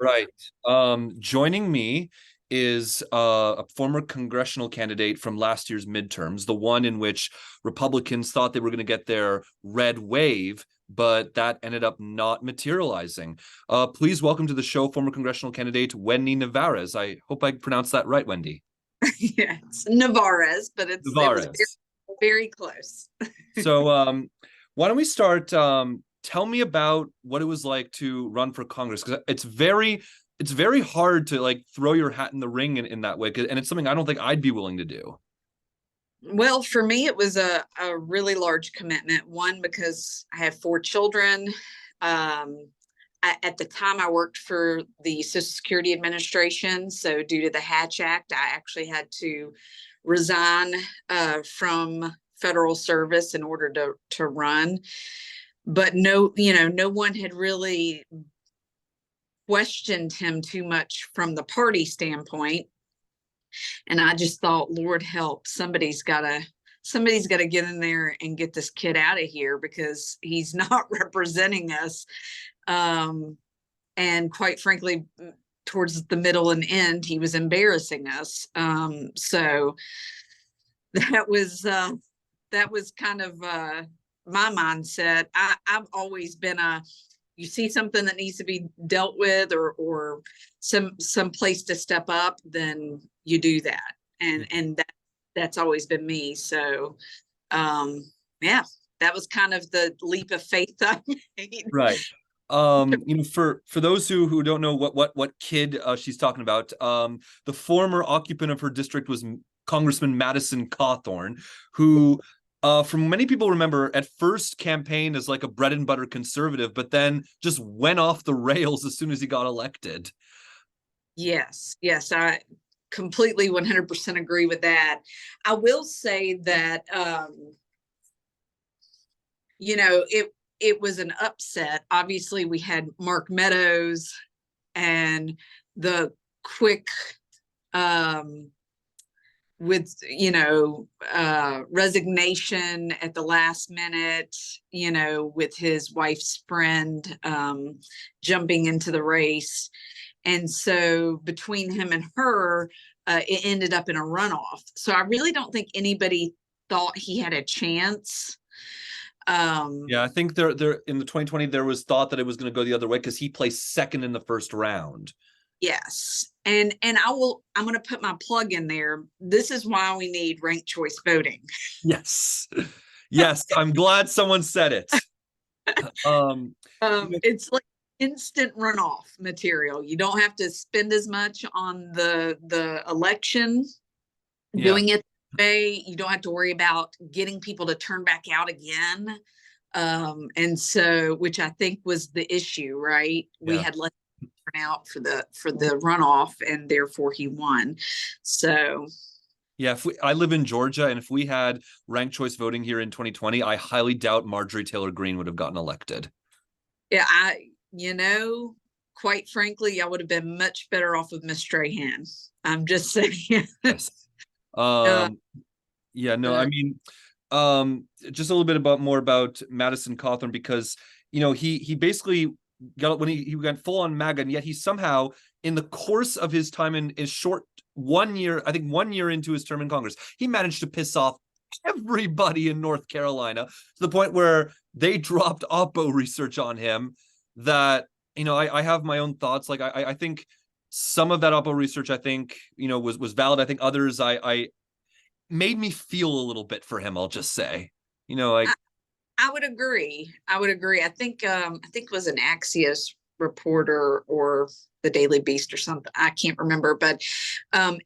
Right. Joining me is a former congressional candidate from last year's midterms, the one in which Republicans thought they were going to get their red wave, but that ended up not materializing. Please welcome to the show former congressional candidate Wendy Nevarez. I hope I pronounced that right, Wendy. Yeah, it's Nevarez, but it was Nevarez. very close. So, why don't we start? Tell me about what it was like to run for Congress, because it's very hard to like throw your hat in the ring in that way, and it's something I don't think I'd be willing to do. Well, for me, it was a really large commitment. One, because I have four children. At the time, I worked for the Social Security Administration. So, due to the Hatch Act, I actually had to resign from federal service in order to run. But no one had really questioned him too much from the party standpoint. And I just thought, Lord help, somebody's gotta get in there and get this kid out of here because he's not representing us. And quite frankly, towards the middle and end, he was embarrassing us. So that was kind of my mindset. I've always been you see something that needs to be dealt with, or some place to step up, then you do that. And that's always been me. So yeah, that was kind of the leap of faith I made. Right. For those who don't know what kid she's talking about, the former occupant of her district was Congressman Madison Cawthorn, who from many people remember at first campaigned as like a bread and butter conservative, but then just went off the rails as soon as he got elected. Yes, I completely 100% agree with that. I will say that it was an upset. Obviously, we had Mark Meadows and the quick with resignation at the last minute, with his wife's friend jumping into the race. And so between him and her, it ended up in a runoff. So I really don't think anybody thought he had a chance. Yeah, I think there in the 2020 there was thought that it was going to go the other way because he placed second in the first round. Yes. And I'm going to put my plug in there. This is why we need ranked choice voting. Yes. Yes, I'm glad someone said it. It's like instant runoff material. You don't have to spend as much on the election doing it that way. You don't have to worry about getting people to turn back out again. And so, which I think was the issue, right? We had less turnout for the runoff, and therefore he won. So yeah, I live in Georgia, and if we had ranked choice voting here in 2020, I highly doubt Marjorie Taylor Greene would have gotten elected. Yeah, quite frankly, I would have been much better off with Miss Strahan. I'm just saying. Yes. Yeah, no, I mean, just a little bit more about Madison Cawthorn, because he basically got when he went full on MAGA, and yet he somehow, in the course of his time in short 1 year, I think 1 year into his term in Congress, he managed to piss off everybody in North Carolina to the point where they dropped Oppo research on him. That I have my own thoughts. Like I think some of that Oppo research, I think was valid. I think others I made me feel a little bit for him. I'll just say, I would agree. I think it was an Axios reporter or the Daily Beast or something. I can't remember, but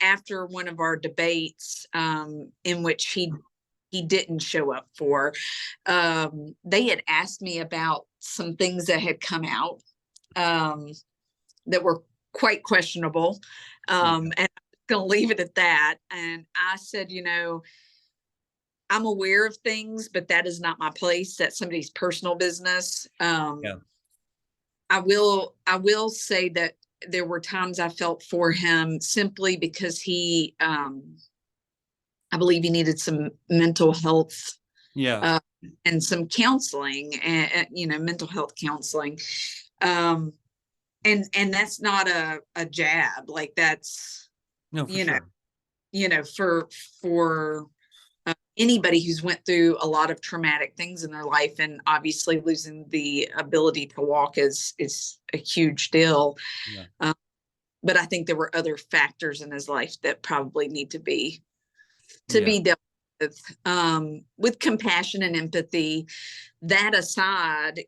after one of our debates, in which he didn't show up for, they had asked me about some things that had come out that were quite questionable, and I'm going to leave it at that. And I said, I'm aware of things, but that is not my place. That's somebody's personal business. I will say that there were times I felt for him simply because he, I believe he needed some mental health, and some counseling, and mental health counseling. and that's not a jab, like that's, No, for you know, sure. for anybody who's went through a lot of traumatic things in their life, and obviously losing the ability to walk is a huge deal. Yeah. But I think there were other factors in his life that probably need to Yeah. be dealt with compassion and empathy. That aside,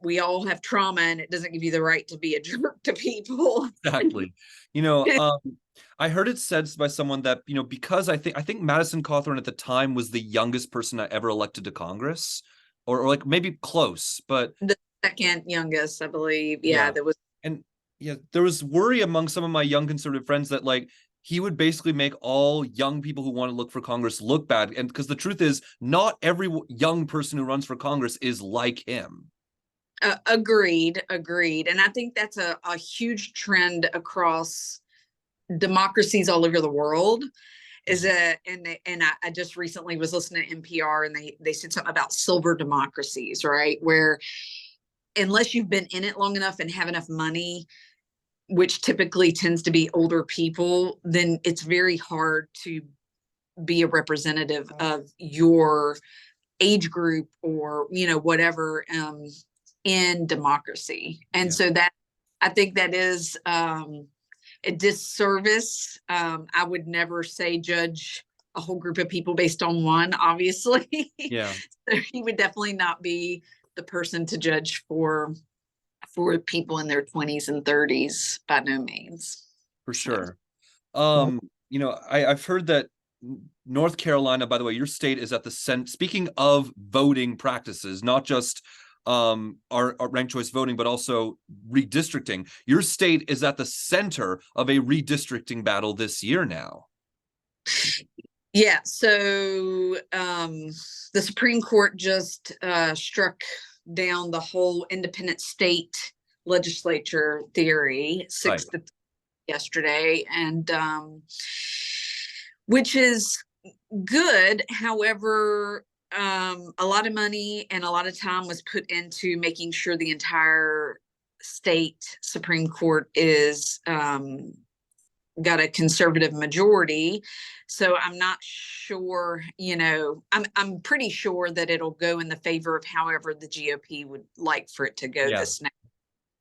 we all have trauma, and it doesn't give you the right to be a jerk to people. Exactly. You know, I heard it said by someone that, because I think Madison Cawthorn at the time was the youngest person ever elected to Congress, or like maybe close, but The second youngest, I believe. Yeah, yeah. there was. And yeah, there was worry among some of my young conservative friends that like he would basically make all young people who want to look for Congress look bad. And because the truth is, not every young person who runs for Congress is like him. Agreed. And I think that's a huge trend across democracies all over the world. I just recently was listening to NPR, and they said something about silver democracies, right? Where unless you've been in it long enough and have enough money, which typically tends to be older people, then it's very hard to be a representative of your age group, or whatever, in democracy. And Yeah. so that, I think that is a disservice. I would never say judge a whole group of people based on one, obviously. Yeah, So he would definitely not be the person to judge for people in their 20s and 30s, by no means. for So sure. I've heard that North Carolina, by the way, your state is at the speaking of voting practices, not just our ranked choice voting, but also redistricting. Your state is at the center of a redistricting battle this year now. yeah, so the Supreme Court just struck down the whole independent state legislature theory, Right. 6 to yesterday, and which is good. However, a lot of money and a lot of time was put into making sure the entire state Supreme Court is got a conservative majority. So I'm not sure, I'm pretty sure that it'll go in the favor of however the GOP would like for it to go Yeah, this next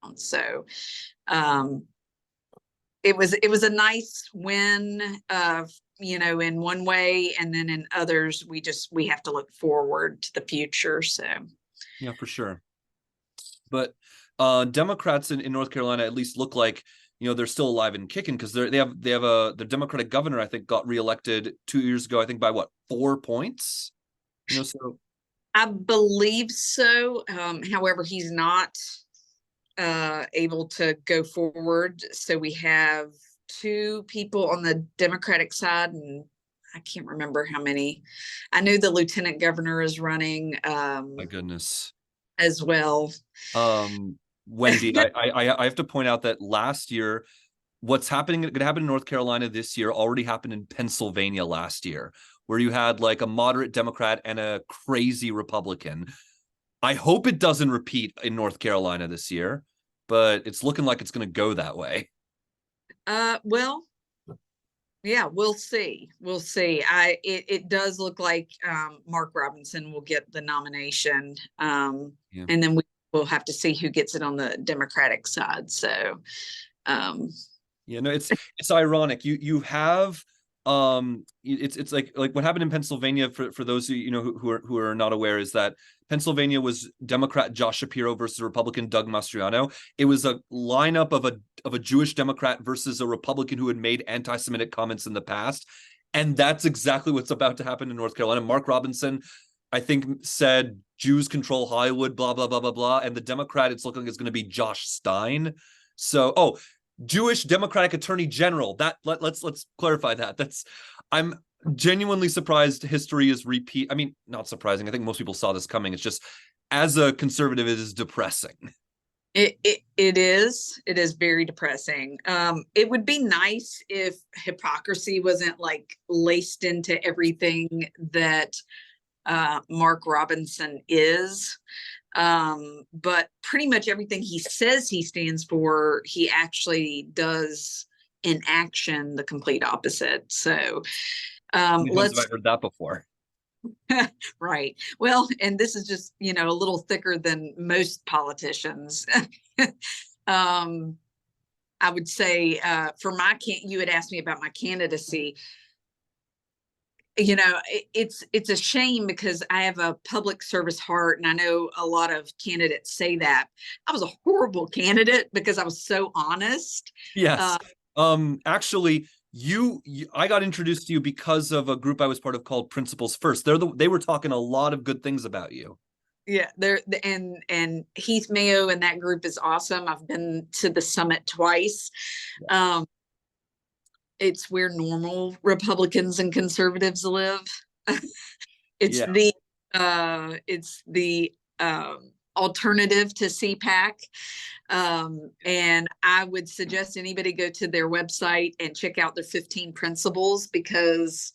round. So um, it was a nice win, in one way, and then in others we have to look forward to the future. So yeah, for sure. But Democrats in North Carolina at least look like they're still alive and kicking, because they have the Democratic governor, I think, got reelected 2 years ago, I think by what, 4 points? So I believe so. However, he's not able to go forward. So we have two people on the Democratic side, and I can't remember how many. I know the lieutenant governor is running my goodness. as well. Wendy, I have to point out that last year, what's going to happen in North Carolina this year already happened in Pennsylvania last year, where you had like a moderate Democrat and a crazy Republican. I hope it doesn't repeat in North Carolina this year, but it's looking like it's going to go that way. Well, yeah, we'll see. We'll see. It does look like Mark Robinson will get the nomination, Yeah. and then we'll have to see who gets it on the Democratic side. So, Yeah, no, it's ironic. You have it's like what happened in Pennsylvania, for those of who are not aware, is that Pennsylvania was Democrat Josh Shapiro versus Republican Doug Mastriano. It was a lineup of a Jewish Democrat versus a Republican who had made anti-Semitic comments in the past. And that's exactly what's about to happen in North Carolina. Mark Robinson, I think, said Jews control Hollywood, blah, blah, blah, blah, blah. And the Democrat, it's looking like it's going to be Josh Stein. So, Jewish Democratic Attorney General. Let's clarify that. I'm genuinely surprised history is repeat. I mean, not surprising. I think most people saw this coming. It's just, as a conservative, it is depressing. it is very depressing. It would be nice if hypocrisy wasn't like laced into everything that Mark Robinson is. But pretty much everything he says he stands for, he actually does in action the complete opposite. So How many times have let's I heard that before? right. Well, and this is just, a little thicker than most politicians. um, I would say for you had asked me about my candidacy. It's a shame because I have a public service heart, and I know a lot of candidates say that. I was a horrible candidate because I was so honest. Yes. Actually, I got introduced to you because of a group I was part of called Principles First. They were talking a lot of good things about you. Yeah, and Heath Mayo and that group is awesome. I've been to the summit twice. It's where normal Republicans and conservatives live. it's Yeah. the it's the alternative to CPAC. And I would suggest anybody go to their website and check out their 15 principles, because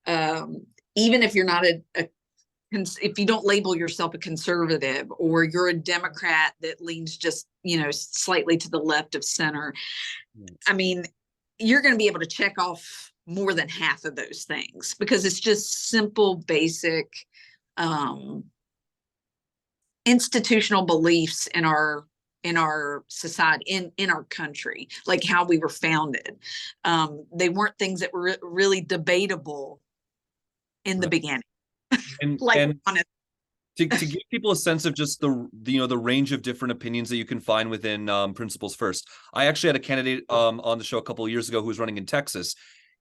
even if you're not if you don't label yourself a conservative, or you're a Democrat that leans just, slightly to the left of center, I mean, you're going to be able to check off more than half of those things, because it's just simple, basic institutional beliefs in our society, in our country, like how we were founded. They weren't things that were really debatable in the Right. beginning. And Like, and honest. to give people a sense of just the range of different opinions that you can find within Principles First. I actually had a candidate on the show a couple of years ago who was running in Texas.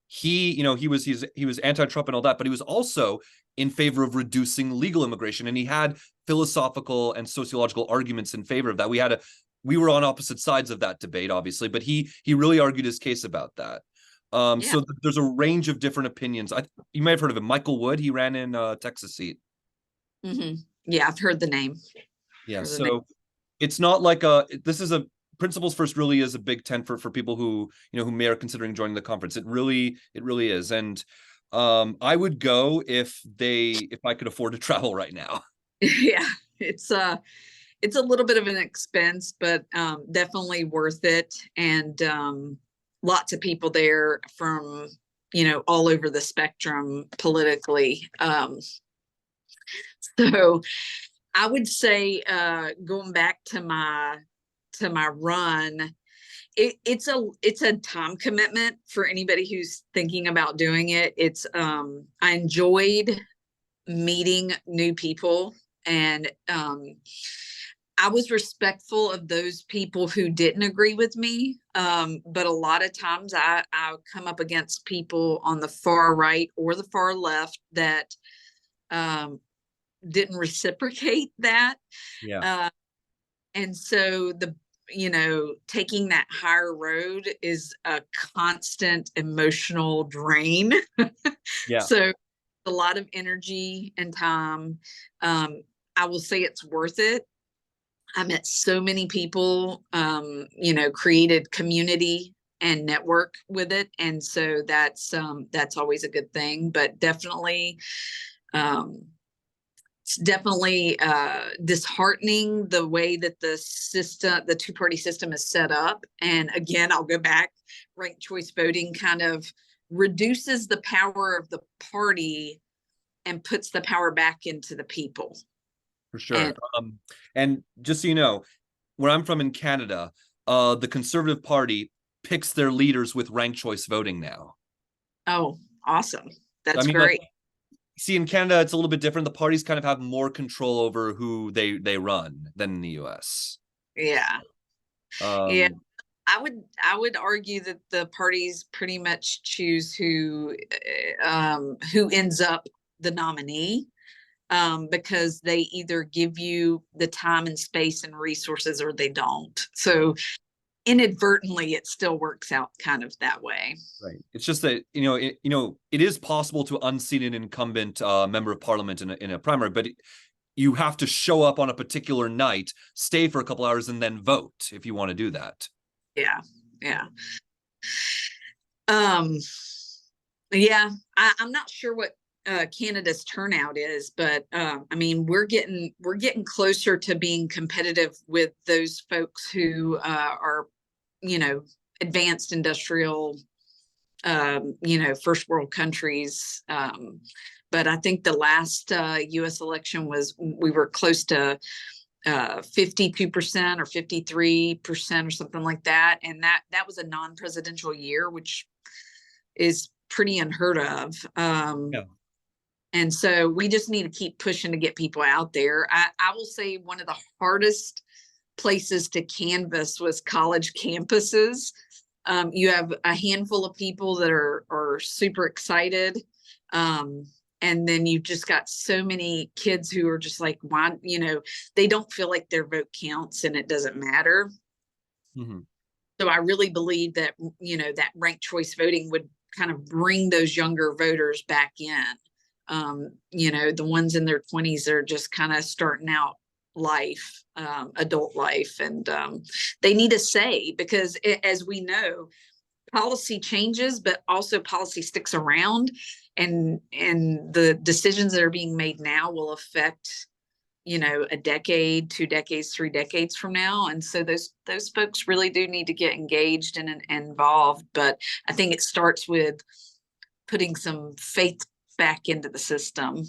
He was anti-Trump and all that, but he was also in favor of reducing legal immigration, and he had philosophical and sociological arguments in favor of that. We were on opposite sides of that debate, obviously, but he really argued his case about that. Yeah. So there's a range of different opinions. You may have heard of him, Michael Wood. He ran in Texas seat. Mm-hmm. Yeah, I've heard the name. Yeah, The name. so it's not like this is a Principles First really is a big tent for people who who may are considering joining the conference. It really is. And I would go if I could afford to travel right now. Yeah, it's a little bit of an expense, but definitely worth it. And lots of people there from all over the spectrum politically. So I would say, going back to my run, it's a time commitment for anybody who's thinking about doing it. I enjoyed meeting new people, and I was respectful of those people who didn't agree with me. But a lot of times I come up against people on the far right or the far left that um, didn't reciprocate that. Yeah. Uh, and so taking that higher road is a constant emotional drain. Yeah. So a lot of energy and time. I will say it's worth it. I met so many people, created community and network with it. And so that's always a good thing, but definitely, it's definitely disheartening the way that the two-party system is set up. And again, I'll go back, ranked choice voting kind of reduces the power of the party and puts the power back into the people. For sure. And just so you know, where I'm from in Canada, the Conservative Party picks their leaders with ranked choice voting now. Oh, awesome. That's Like, great. see, in Canada, it's a little bit different. The parties kind of have more control over who they run than in the US. Yeah. Yeah. Um, I would argue that the parties pretty much choose who ends up the nominee, because they either give you the time and space and resources, or they don't. So inadvertently, it still works out kind of that way. right. It's just that it is possible to unseat an incumbent member of parliament in a primary, but you have to show up on a particular night, stay for a couple hours, and then vote if you want to do that. Yeah. Yeah. Um, yeah, I'm not sure what Canada's turnout is, but I mean, we're getting closer to being competitive with those folks who are, you know, advanced industrial, you know, first world countries. But I think the last U.S. election we were close to 52% or 53% or something like that, and that was a non-presidential year, which is pretty unheard of. Yeah. And so we just need to keep pushing to get people out there. I will say one of the hardest places to canvass was college campuses. You have a handful of people that are super excited. And then you've just got so many kids who are just like, why, you know, they don't feel like their vote counts and it doesn't matter. Mm-hmm. So I really believe that, you know, that ranked choice voting would kind of bring those younger voters back in. You know, the ones in their 20s are just kind of starting out life, adult life, and they need a say because as we know, policy changes, but also policy sticks around, and the decisions that are being made now will affect, you know, a decade, 2 decades, 3 decades from now. And so those folks really do need to get engaged and involved. But I think it starts with putting some faith back into the system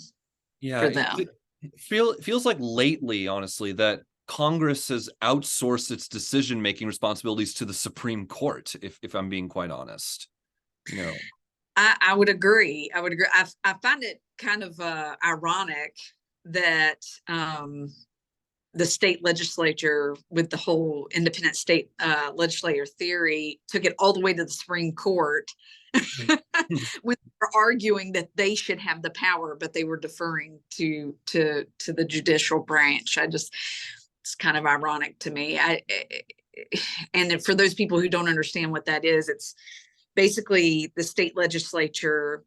Yeah, for them. it feels like lately, honestly, that Congress has outsourced its decision-making responsibilities to the Supreme Court, if I'm being quite honest. You know. I would agree. I would agree. I find it kind of ironic that the state legislature, with the whole independent state legislator theory, took it all the way to the Supreme Court when they were arguing that they should have the power, but they were deferring to the judicial branch. It's kind of ironic to me. And for those people who don't understand what that is, it's basically the state legislature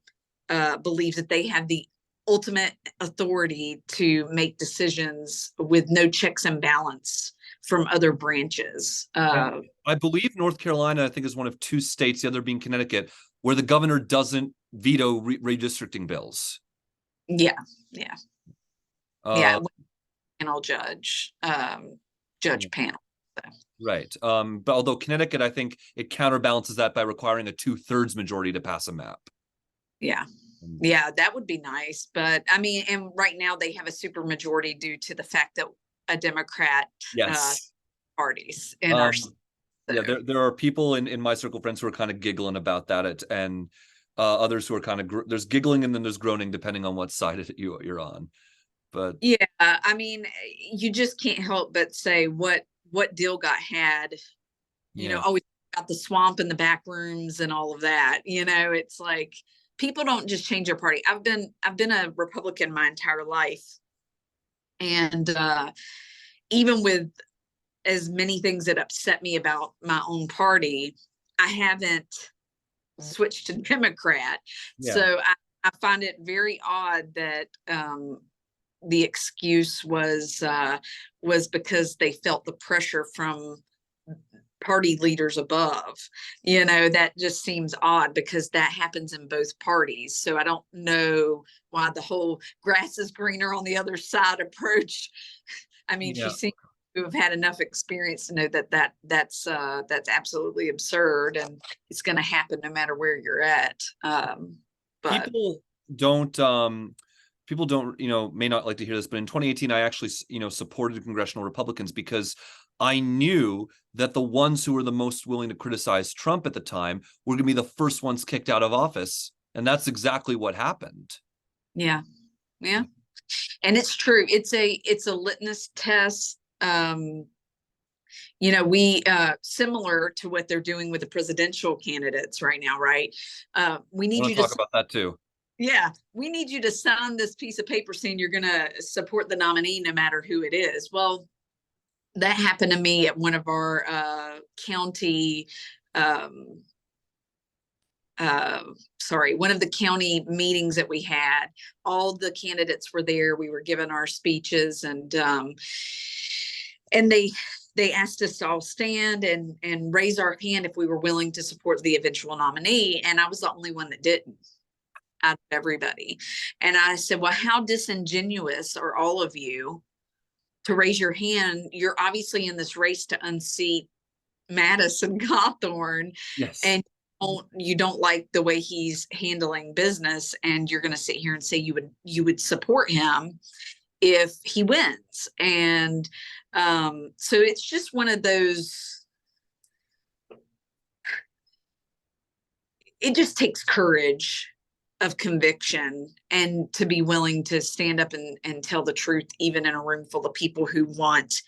believes that they have the ultimate authority to make decisions with no checks and balance from other branches. I believe North Carolina, I think, is one of 2 states, the other being Connecticut, where the governor doesn't veto redistricting bills. Yeah, Uh, panel judge, judge panel. So. Right. But although Connecticut, I think it counterbalances that by requiring a 2/3 majority to pass a map. Yeah. Yeah, that would be nice. But I mean, and right now they have a super majority due to the fact that a Democrat parties in our. So. Yeah, there are people in my circle of friends who are kind of giggling about that, and others who are kind of there's giggling and then there's groaning depending on what side you're on. But yeah, I mean, you just can't help but say what deal got had. You know, always got the swamp and the back rooms and all of that. You know, it's like people don't just change their party. I've been a Republican my entire life, and even with as many things that upset me about my own party, I haven't switched to Democrat. Yeah. So I find it very odd that the excuse was because they felt the pressure from party leaders above. You know, that just seems odd because that happens in both parties. So I don't know why the whole grass is greener on the other side approach. I mean, she seems to have had enough experience to know that's absolutely absurd, and it's going to happen no matter where you're at. But people don't may not like to hear this, but in 2018 I actually supported congressional Republicans because I knew that the ones who were the most willing to criticize Trump at the time were going to be the first ones kicked out of office, and that's exactly what happened. Yeah. And it's true. It's a litmus test. You know, we similar to what they're doing with the presidential candidates right now, right? We need you to talk about that too. Yeah, we need you to sign this piece of paper saying you're going to support the nominee no matter who it is. Well, that happened to me at one of our county one of the county meetings that we had. All the candidates were there. We were given our speeches, and they asked us to all stand and raise our hand if we were willing to support the eventual nominee, and I was the only one that didn't. out of everybody. And I said, well, how disingenuous are all of you to raise your hand? You're obviously in this race to unseat Madison Cawthorn, Yes. and you don't like the way he's handling business, and you're going to sit here and say you would support him if he wins. And so it's just one of those, it just takes courage of conviction and to be willing to stand up and tell the truth, even in a room full of people who want,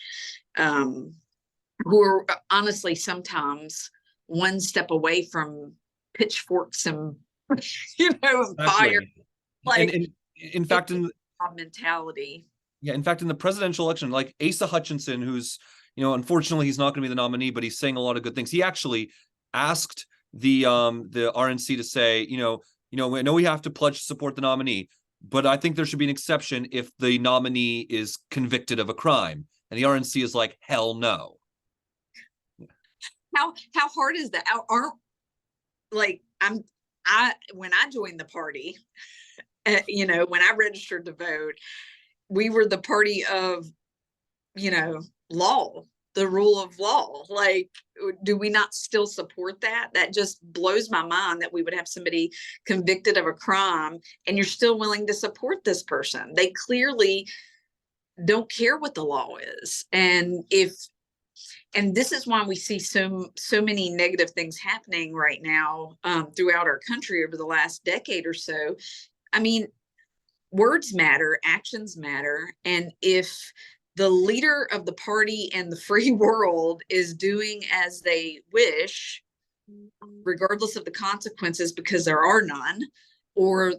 who are honestly sometimes one step away from pitchforks and, and fire. Exactly. And Like, in fact, in mentality. yeah, in fact, in the presidential election, like Asa Hutchinson, who's, unfortunately he's not going to be the nominee, but he's saying a lot of good things. He actually asked the RNC to say, I know we have to pledge to support the nominee, but I think there should be an exception if the nominee is convicted of a crime. And the RNC is like, hell no. How hard is that? Aren't, like, when I joined the party, when I registered to vote, we were the party of, law, the rule of law. Like, do we not still support that? That just blows my mind that we would have somebody convicted of a crime and you're still willing to support this person. They clearly don't care what the law is. And this is why we see so many negative things happening right now throughout our country over the last decade or so. I mean, words matter, actions matter. And if the leader of the party and the free world is doing as they wish, regardless of the consequences, because there are none, or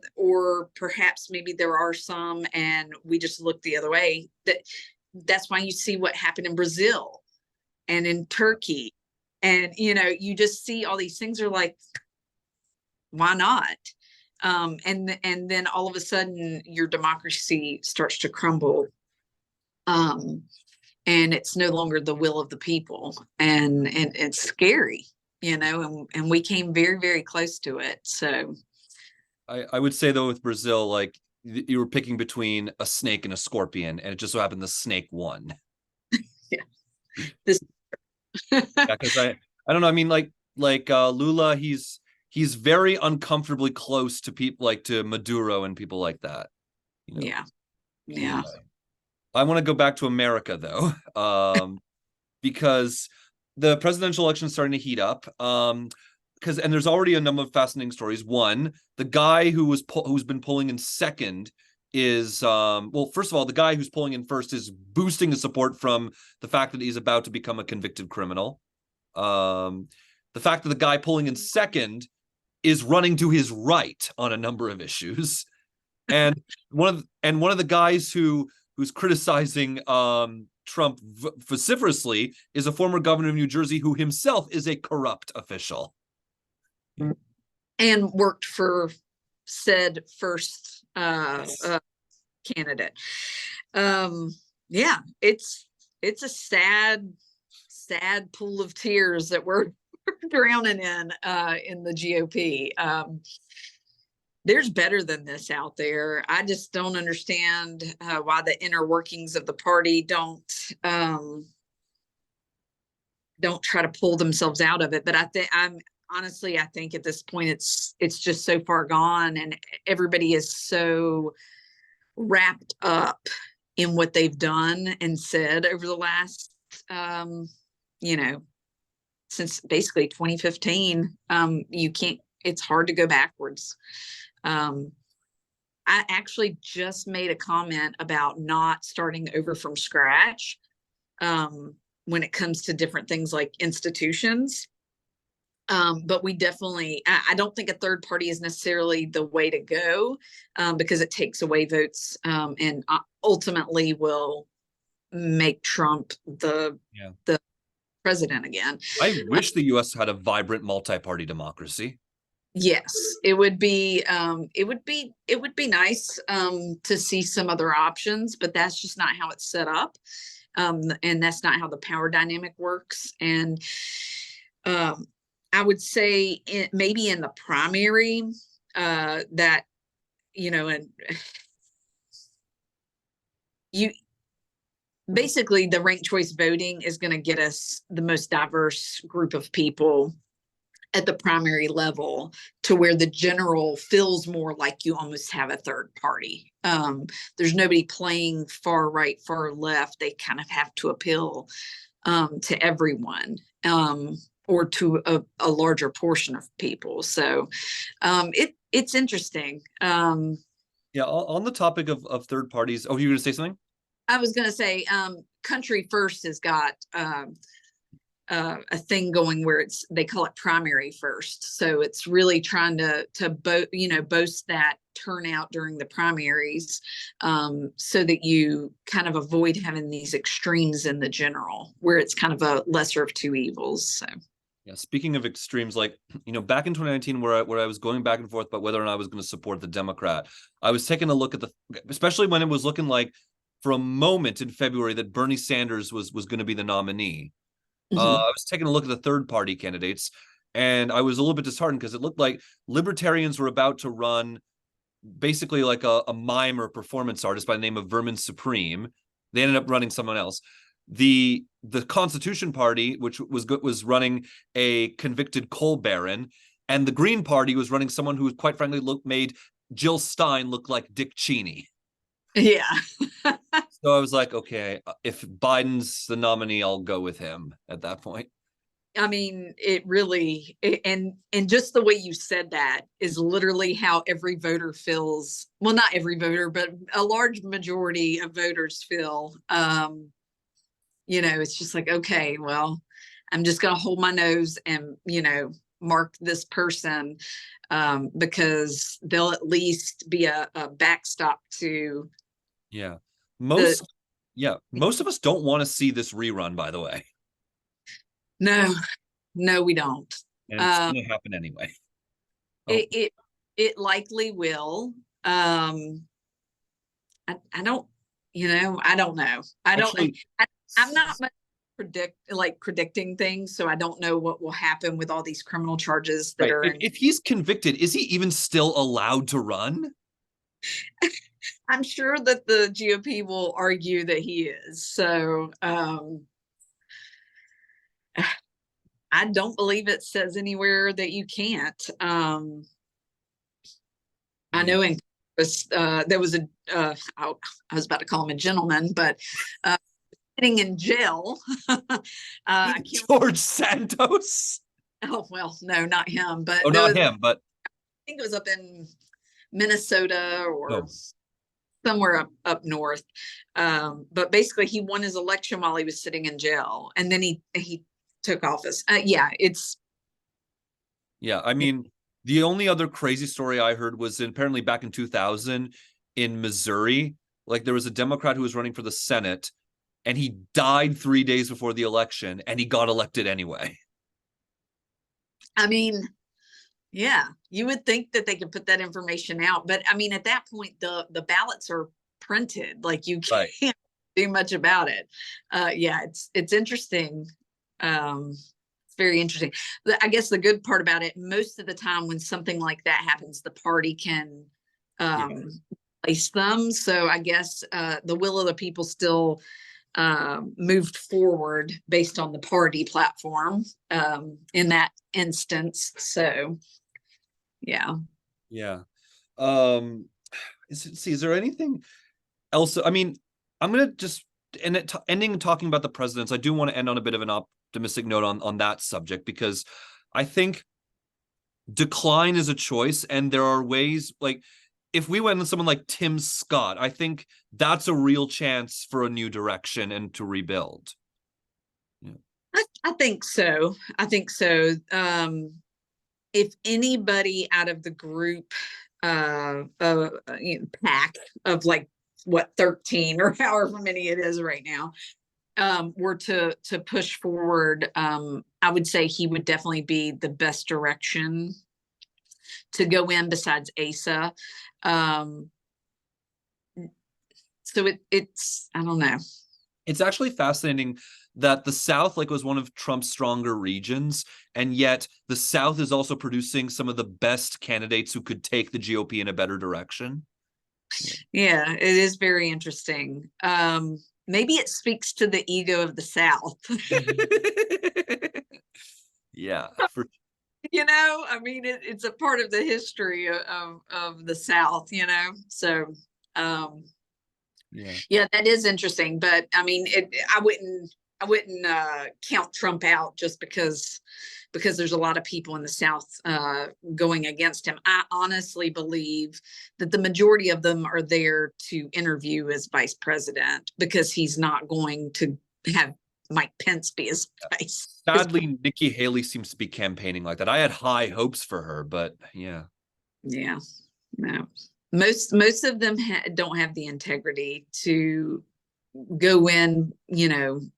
perhaps maybe there are some and we just look the other way, that's why you see what happened in Brazil and in Turkey. And, you just see all these things are like, why not? And then all of a sudden your democracy starts to crumble. And it's no longer the will of the people. And it's scary, and we came very, very close to it. So I would say though, with Brazil, like you were picking between a snake and a scorpion, and it just so happened the snake won. Yeah. This Yeah, because I don't know. I mean, like Lula, he's very uncomfortably close to people like to Maduro and people like that. Yeah. Yeah. Anyway, I want to go back to America though, because the presidential election is starting to heat up. And there's already a number of fascinating stories. One, the guy who's been polling in second is well, first of all, the guy who's polling in first is boosting his support from the fact that he's about to become a convicted criminal. The fact that the guy polling in second is running to his right on a number of issues, and one of the guys who's criticizing Trump vociferously is a former governor of New Jersey who himself is a corrupt official and worked for said first candidate. Yeah, it's a sad pool of tears that we're drowning in the GOP. There's better than this out there. I just don't understand why the inner workings of the party don't try to pull themselves out of it. But I think at this point it's just so far gone, and everybody is so wrapped up in what they've done and said over the last since basically 2015. It's hard to go backwards. I actually just made a comment about not starting over from scratch when it comes to different things like institutions. But we definitely, I don't think a third party is necessarily the way to go because it takes away votes and ultimately will make Trump the president again. I wish the U.S. had a vibrant multi-party democracy. Yes, it would be nice to see some other options, but that's just not how it's set up. And that's not how the power dynamic works. And I would say maybe in the primary that and you basically the ranked choice voting is going to get us the most diverse group of people at the primary level, to where the general feels more like you almost have a third party. There's nobody playing far right, far left. They kind of have to appeal to everyone, or to a larger portion of people. So it's interesting. Yeah, on the topic of third parties. Oh, you were gonna say something? I was going to say, Country First has got a thing going where they call it primary first. So it's really trying to boast that turnout during the primaries, so that you kind of avoid having these extremes in the general, where it's kind of a lesser of two evils. So. Yeah, speaking of extremes, like, back in 2019, where I was going back and forth about whether or not I was going to support the Democrat, I was taking a look at especially when it was looking like for a moment in February that Bernie Sanders was going to be the nominee. I was taking a look at the third party candidates, and I was a little bit disheartened because it looked like libertarians were about to run basically like a mime or performance artist by the name of Vermin Supreme. They ended up running someone else. The Constitution Party, which was running a convicted coal baron, and the Green Party was running someone who, quite frankly, made Jill Stein look like Dick Cheney. Yeah. So I was like, okay, if Biden's the nominee, I'll go with him at that point. I mean, and just the way you said that is literally how every voter feels. Well, not every voter, but a large majority of voters feel. It's just like, okay, well, I'm just going to hold my nose and, mark this person, because they'll at least be a backstop to Yeah. the. Most of us don't want to see this rerun, by the way. No, we don't. And it's going to happen anyway. It likely will. I don't, I don't know. I'm not much predicting things, so I don't know what will happen with all these criminal charges that right. are If he's convicted, is he even still allowed to run? I'm sure that the GOP will argue that he is. So I don't believe it says anywhere that you can't. I know there was I was about to call him a gentleman, but sitting in jail. George Santos. Oh well, no, not him. But not him. But I think it was up in Minnesota or somewhere up north. But basically, he won his election while he was sitting in jail, and then he took office. Yeah, I mean, the only other crazy story I heard was apparently back in 2000 in Missouri. Like, there was a Democrat who was running for the Senate, and he died 3 days before the election, and he got elected anyway. I mean, yeah, you would think that they could put that information out, but I mean, at that point, the ballots are printed. Like, you can't do much about it. Yeah, it's interesting. It's very interesting. I guess the good part about it, most of the time when something like that happens, the party can place them. So I guess the will of the people still moved forward based on the party platform in that instance. So yeah. Is there anything else? I mean, I'm gonna just ending talking about the presidents. I do want to end on a bit of an optimistic note on that subject, because I think decline is a choice, and there are ways, like, if we went with someone like Tim Scott, I think that's a real chance for a new direction and to rebuild. Yeah. I think so. If anybody out of the group, pack of like 13 or however many it is right now, were to push forward, I would say he would definitely be the best direction to go in besides Asa. So it's I don't know. It's actually fascinating that the South like was one of Trump's stronger regions, and yet the South is also producing some of the best candidates who could take the GOP in a better direction. Yeah, it is very interesting. Maybe it speaks to the ego of the South. Yeah, for I mean, it's a part of the history of the South, so um yeah. yeah, that is interesting. But I mean, I wouldn't count Trump out just because there's a lot of people in the South going against him. I honestly believe that the majority of them are there to interview as vice president, because he's not going to have Mike Pence be his vice. Sadly, Nikki Haley seems to be campaigning like that. I had high hopes for her, but yeah. Yeah, no. Most of them don't have the integrity to go in,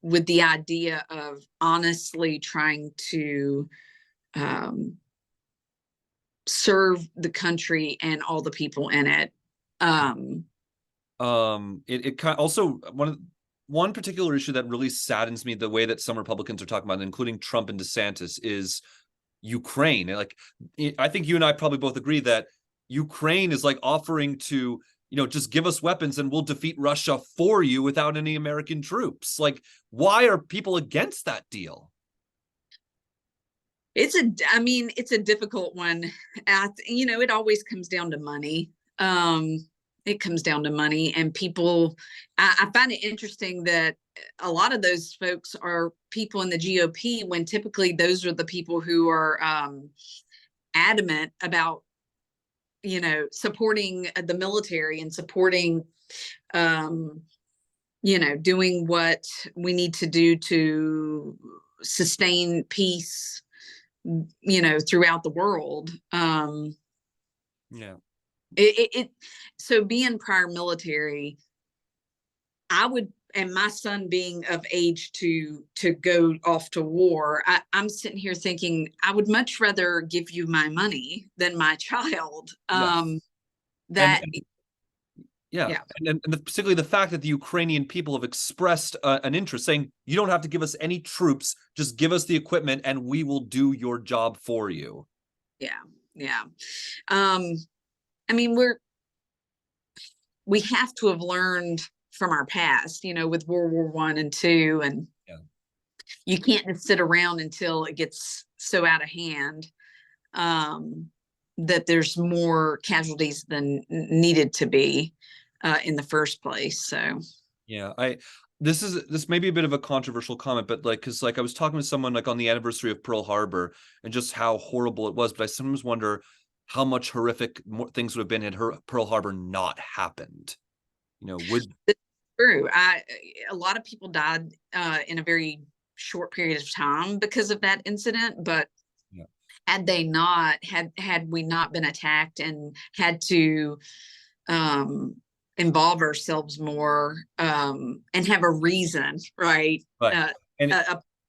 with the idea of honestly trying to um, serve the country and all the people in it. It kind of also one particular issue that really saddens me, the way that some Republicans are talking about, including Trump and DeSantis, is Ukraine. Like, I think you and I probably both agree that Ukraine is like offering to, just give us weapons and we'll defeat Russia for you without any American troops. Like, why are people against that deal? I mean, it's a difficult one. It always comes down to money. It comes down to money, and people, I find it interesting that a lot of those folks are people in the GOP, when typically those are the people who are adamant about, supporting the military and supporting, doing what we need to do to sustain peace, throughout the world. Yeah. So being prior military, I would, and my son being of age to go off to war, I'm sitting here thinking I would much rather give you my money than my child. Yes. That And yeah, Yeah, particularly the fact that the Ukrainian people have expressed an interest, saying you don't have to give us any troops, just give us the equipment, and we will do your job for you. yeah. I mean, we have to have learned from our past, with World War I and II, and Yeah. you can't just sit around until it gets so out of hand that there's more casualties than needed to be in the first place. So Yeah, this may be a bit of a controversial comment, but because I was talking to someone like on the anniversary of Pearl Harbor and just how horrible it was, but I sometimes wonder how much horrific more things would have been had Pearl Harbor not happened. Would it's true. A lot of people died in a very short period of time because of that incident, but yeah. had we not been attacked and had to involve ourselves more and have a reason, right? Right. And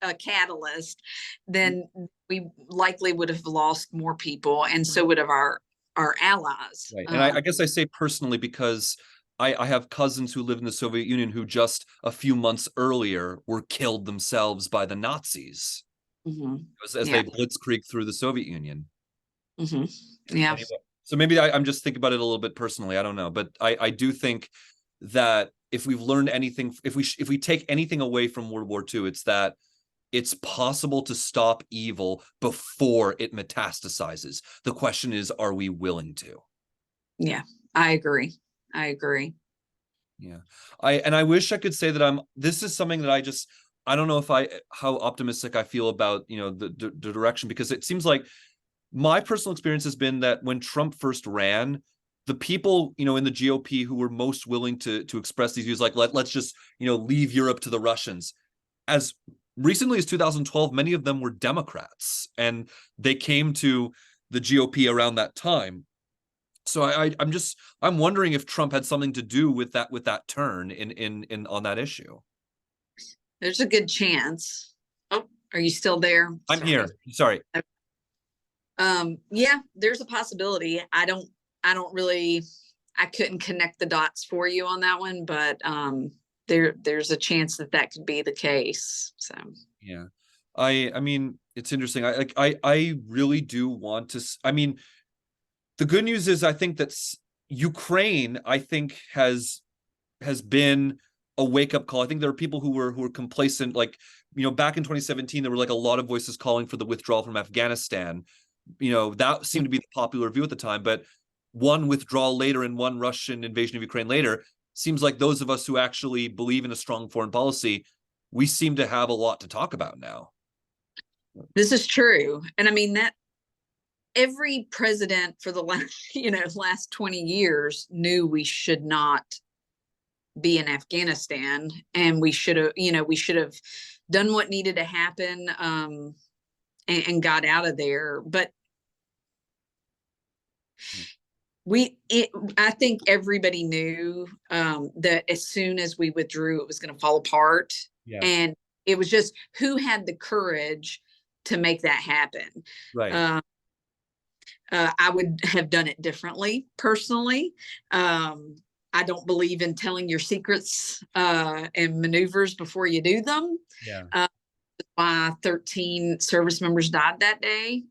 A catalyst, then we likely would have lost more people, and so would have our allies. right. And I guess I say personally because I have cousins who live in the Soviet Union who just a few months earlier were killed themselves by the Nazis as Yeah. they blitzkrieg through the Soviet Union. Yeah. Anyway, so maybe I'm just thinking about it a little bit personally. I don't know, but I do think that if we've learned anything, if we take anything away from World War II, it's that it's possible to stop evil before it metastasizes. The question is, are we willing to? Yeah, I agree. Yeah. I wish I could say that this is something that I don't know how optimistic I feel about, the direction, because it seems like my personal experience has been that when Trump first ran, the people, in the GOP who were most willing to express these views, like let's just, leave Europe to the Russians, as recently as 2012, many of them were Democrats, and they came to the GOP around that time. So I'm wondering if Trump had something to do with that turn in on that issue. There's a good chance. Oh, are you still there? I'm here. Sorry. Yeah, there's a possibility. I couldn't connect the dots for you on that one, but there's a chance that that could be the case. So Yeah. I mean, it's interesting. I really do want to I mean, the good news is I think that Ukraine, I think, has been a wake-up call. I think there are people who were complacent, like, back in 2017 there were like a lot of voices calling for the withdrawal from Afghanistan. That seemed to be the popular view at the time, but one withdrawal later and one Russian invasion of Ukraine later, seems like those of us who actually believe in a strong foreign policy, we seem to have a lot to talk about now. this is true. And I mean that every president for the last 20 years knew we should not be in Afghanistan, and we should have done what needed to happen, and got out of there. But I think everybody knew, that as soon as we withdrew, it was going to fall apart. Yeah. And it was just who had the courage to make that happen. Right. I would have done it differently personally. I don't believe in telling your secrets, and maneuvers before you do them. Yeah. Why 13 service members died that day,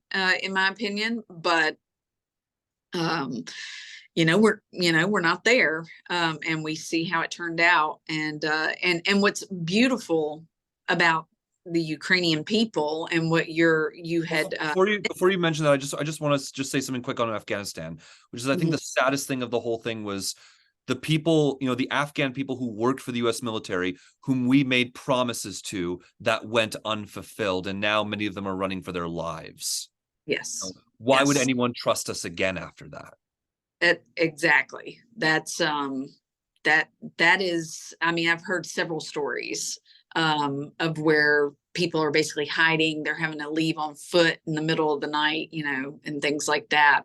in my opinion. But we're not there, and we see how it turned out. And what's beautiful about the Ukrainian people and what you had, before you mention that, I just want to just say something quick on Afghanistan, which is I think Mhm. the saddest thing of the whole thing was the people, the Afghan people who worked for the US military, whom we made promises to, that went unfulfilled, and now many of them are running for their lives. Yes. Why would Yes. anyone trust us again after that? Exactly. That is, I mean, I've heard several stories, of where people are basically hiding. They're having to leave on foot in the middle of the night, and things like that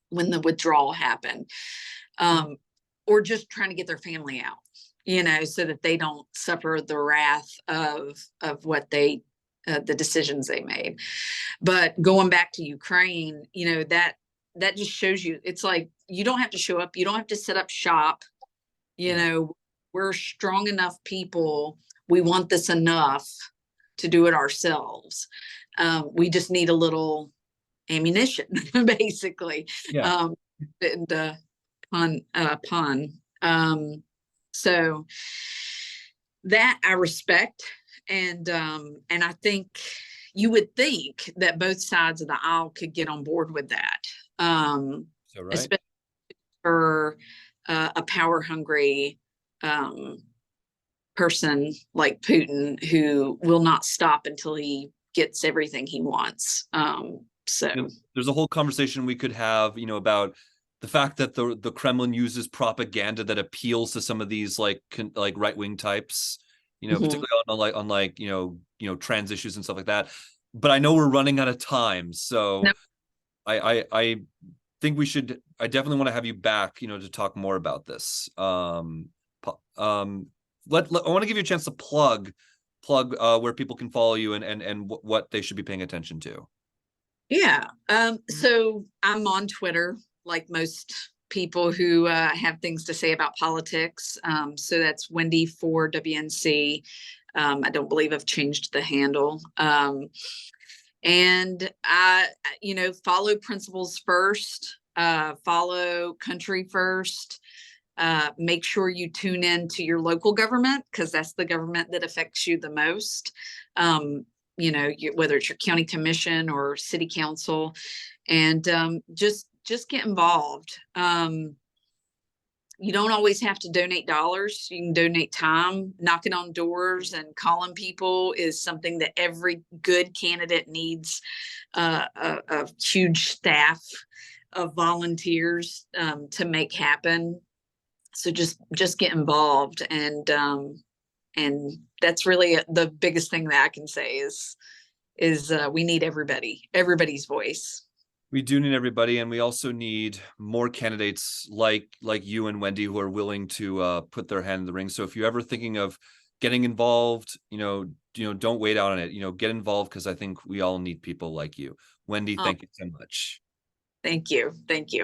when the withdrawal happened, or just trying to get their family out, so that they don't suffer the wrath of what the decisions they made. But going back to Ukraine, that just shows you, it's like, you don't have to show up, you don't have to set up shop. We're strong enough people. We want this enough to do it ourselves. We just need a little ammunition, basically. Yeah. And pun. So that I respect, and I think you would think that both sides of the aisle could get on board with that, So right. especially for a power hungry, person like Putin, who will not stop until he gets everything he wants. So There's a whole conversation we could have, about the fact that the Kremlin uses propaganda that appeals to some of these like right wing types, particularly on trans issues and stuff like that. But I know we're running out of time, so nope. I think we should. I definitely want to have you back, to talk more about this. I want to give you a chance to plug where people can follow you and what they should be paying attention to. Yeah. So I'm on Twitter, like most people who have things to say about politics. So that's Wendy for WNC. I don't believe I've changed the handle. And I, follow principles first, follow country first. Make sure you tune in to your local government, because that's the government that affects you the most. Whether it's your county commission or city council, and just get involved. You don't always have to donate dollars. You can donate time. Knocking on doors and calling people is something that every good candidate needs, a huge staff of volunteers, to make happen. So just get involved, and that's really the biggest thing that I can say is we need everybody's voice. We do need everybody, and we also need more candidates like you and Wendy, who are willing to put their hand in the ring. So if you're ever thinking of getting involved, don't wait out on it. Get involved, because I think we all need people like you. Wendy, thank you so much. Thank you.